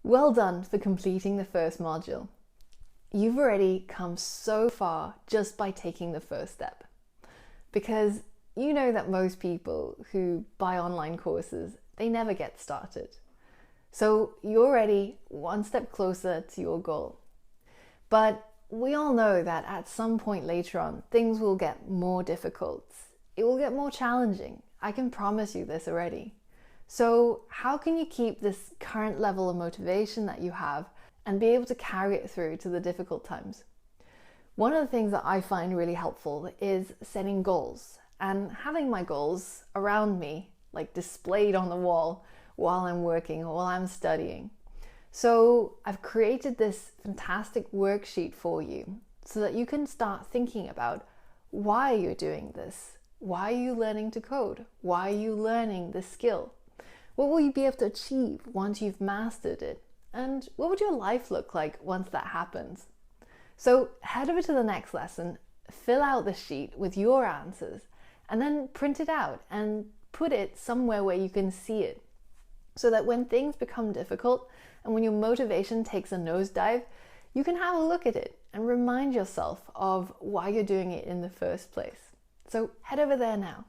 Well done for completing the first module. You've already come so far just by taking the first step. Because you know that most people who buy online courses, they never get started. So you're already one step closer to your goal. But we all know that at some point later on, things will get more difficult. It will get more challenging. I can promise you this already. So how can you keep this current level of motivation that you have and be able to carry it through to the difficult times? One of the things that I find really helpful is setting goals and having my goals around me, like displayed on the wall while I'm working or while I'm studying. So I've created this fantastic worksheet for you so that you can start thinking about why you're doing this. Why are you learning to code? Why are you learning this skill? What will you be able to achieve once you've mastered it? And what would your life look like once that happens? So head over to the next lesson, fill out the sheet with your answers, and then print it out and put it somewhere where you can see it. So that when things become difficult and when your motivation takes a nosedive, you can have a look at it and remind yourself of why you're doing it in the first place. So head over there now.